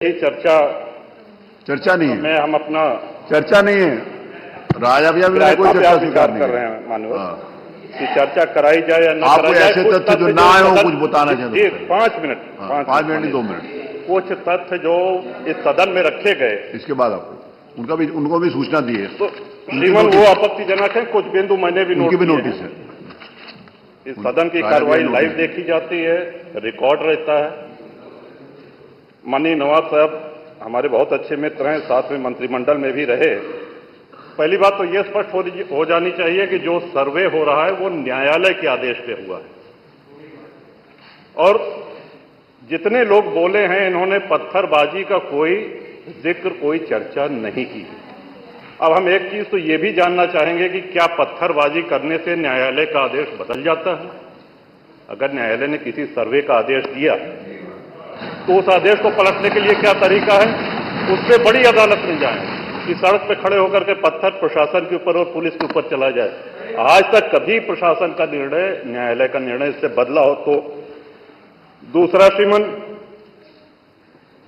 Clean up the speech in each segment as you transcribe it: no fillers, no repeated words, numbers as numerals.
ये चर्चा नहीं है। हम अपना चर्चा नहीं है। राजा भैया भी कोई चर्चा स्वीकार नहीं कर रहे हैं मानव कि चर्चा कराई जाए या न कराई जाए। ऐसे तथ्य जो ना आए हो कुछ बताना चाहते हैं। 5 मिनट 5 मिनट नहीं 2 मिनट। कुछ तथ्य जो इस सदन में रखे गए, इसके बाद आपको उनको भी सूचना दी है। तो श्रीमान वो आपत्तिजनक है। कुछ बिंदु मैंने भी नोटिस है। इस सदन की कार्रवाई लाइव देखी जाती है, रिकॉर्ड रहता है। माननीय नवाब साहब हमारे बहुत अच्छे मित्र हैं, साथ में मंत्रिमंडल में भी रहे। पहली बात तो यह स्पष्ट हो जानी चाहिए कि जो सर्वे हो रहा है वो न्यायालय के आदेश पे हुआ है। और जितने लोग बोले हैं इन्होंने पत्थरबाजी का कोई जिक्र, कोई चर्चा नहीं की। अब हम एक चीज तो ये भी जानना चाहेंगे कि क्या पत्थरबाजी करने से न्यायालय का आदेश बदल जाता है? अगर न्यायालय ने किसी सर्वे का आदेश दिया तो उस आदेश को पलटने के लिए क्या तरीका है? उससे बड़ी अदालत में जाए कि सड़क पे खड़े होकर के पत्थर प्रशासन के ऊपर और पुलिस के ऊपर चला जाए। आज तक कभी प्रशासन का निर्णय, न्यायालय का निर्णय इससे बदला हो तो? दूसरा श्रीमान,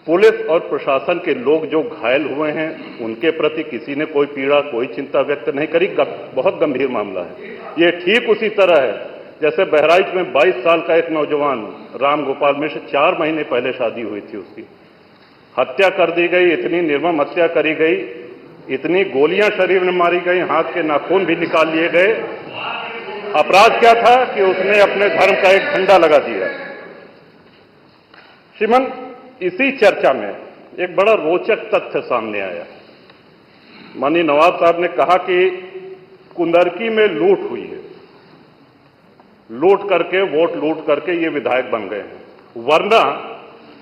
पुलिस और प्रशासन के लोग जो घायल हुए हैं उनके प्रति किसी ने कोई पीड़ा, कोई चिंता व्यक्त नहीं करी। बहुत गंभीर मामला है ये। ठीक उसी तरह है जैसे बहराइच में 22 साल का एक नौजवान राम गोपाल मिश्र, 4 महीने पहले शादी हुई थी, उसकी हत्या कर दी गई। इतनी निर्मम हत्या करी गई, इतनी गोलियां शरीर में मारी गई, हाथ के नाखून भी निकाल लिए गए। अपराध क्या था कि उसने अपने धर्म का एक झंडा लगा दिया। श्रीमान, इसी चर्चा में एक बड़ा रोचक तथ्य सामने आया। माननीय नवाब साहब ने कहा कि कुंदरकी में लूट हुई है, लूट करके, वोट लूट करके ये विधायक बन गए हैं। वरना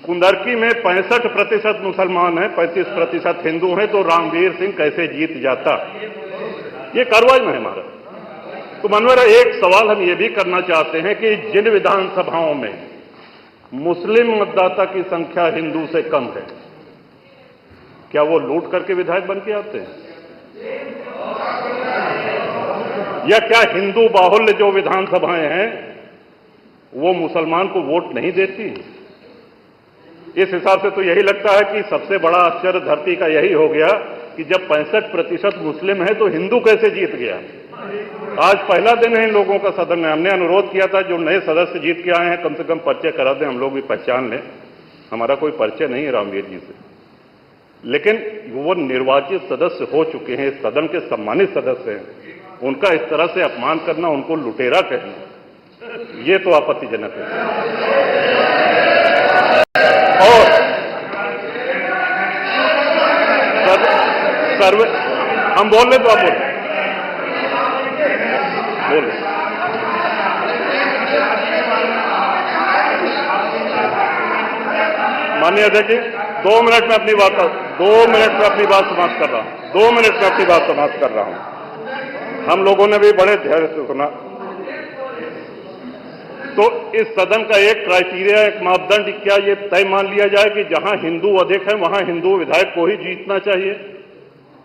कुंदरकी में 65% मुसलमान हैं, 35% हिंदू हैं, तो रामवीर सिंह कैसे जीत जाता? ये कार्रवाई में है हमारा। तो मनोहर, एक सवाल हम ये भी करना चाहते हैं कि जिन विधानसभाओं में मुस्लिम मतदाता की संख्या हिंदू से कम है, क्या वो लूट करके विधायक बन के आते हैं? या क्या हिंदू बाहुल्य जो विधानसभाएं हैं वो मुसलमान को वोट नहीं देती? इस हिसाब से तो यही लगता है कि सबसे बड़ा आश्चर्य धरती का यही हो गया कि जब 65% मुस्लिम है तो हिंदू कैसे जीत गया? आज पहला दिन है इन लोगों का सदन में। हमने अनुरोध किया था जो नए सदस्य जीत के आए हैं कम से कम परिचय करा दें, हम लोग भी पहचान लें। हमारा कोई परिचय नहीं है रामवीर जी से, लेकिन वो निर्वाचित सदस्य हो चुके हैं, इस सदन के सम्मानित सदस्य हैं। उनका इस तरह से अपमान करना, उनको लुटेरा कहना, ये तो आपत्तिजनक है। और सर्वे हम बोल रहे तो आप बोले। माननीय अध्यक्ष जी, 2 मिनट में अपनी बात समाप्त कर रहा हूं। 2 मिनट में अपनी बात समाप्त कर रहा हूं। हम लोगों ने भी बड़े धैर्य से सुना। तो इस सदन का एक क्राइटेरिया, एक मापदंड क्या ये तय मान लिया जाए कि जहां हिंदू अधिक है वहां हिंदू विधायक को ही जीतना चाहिए,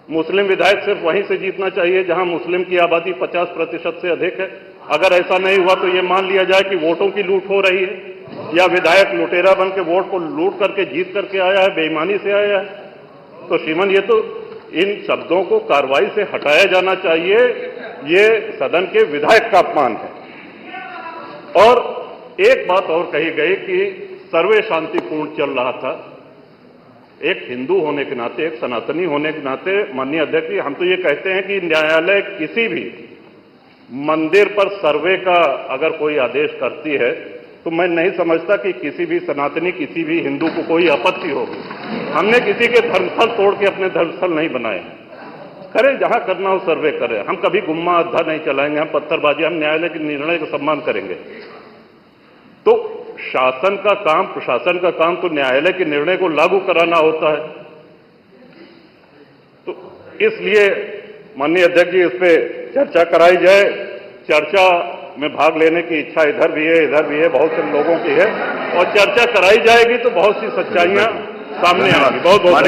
मुस्लिम विधायक सिर्फ वहीं से जीतना चाहिए जहां मुस्लिम की आबादी 50% से अधिक है? अगर ऐसा नहीं हुआ तो ये मान लिया जाए कि वोटों की लूट हो रही है या विधायक लुटेरा बन के वोट को लूट करके जीत करके आया है, बेईमानी से आया है? तो श्रीमान, ये तो इन शब्दों को कार्रवाई से हटाया जाना चाहिए। ये सदन के विधायक का अपमान है। और एक बात और कही गई कि सर्वे शांतिपूर्ण चल रहा था। एक हिंदू होने के नाते, एक सनातनी होने के नाते माननीय अध्यक्ष जी, हम तो ये कहते हैं कि न्यायालय किसी भी मंदिर पर सर्वे का अगर कोई आदेश करती है तो मैं नहीं समझता कि किसी भी सनातनी, किसी भी हिंदू को कोई आपत्ति होगी। हमने किसी के धर्मस्थल तोड़ के अपने धर्मस्थल नहीं बनाए। करें जहां करना हो सर्वे करें। हम कभी गुम्मा अद्धा नहीं चलाएंगे, हम पत्थरबाजी, हम न्यायालय के निर्णय का सम्मान करेंगे। तो शासन का काम, प्रशासन का काम तो न्यायालय के निर्णय को लागू कराना होता है। तो इसलिए माननीय अध्यक्ष जी, इस पे चर्चा कराई जाए। चर्चा में भाग लेने की इच्छा इधर भी है, इधर भी है, बहुत से लोगों की है, और चर्चा कराई जाएगी तो बहुत सी सच्चाइयां सामने आएंगी। बहुत बहुत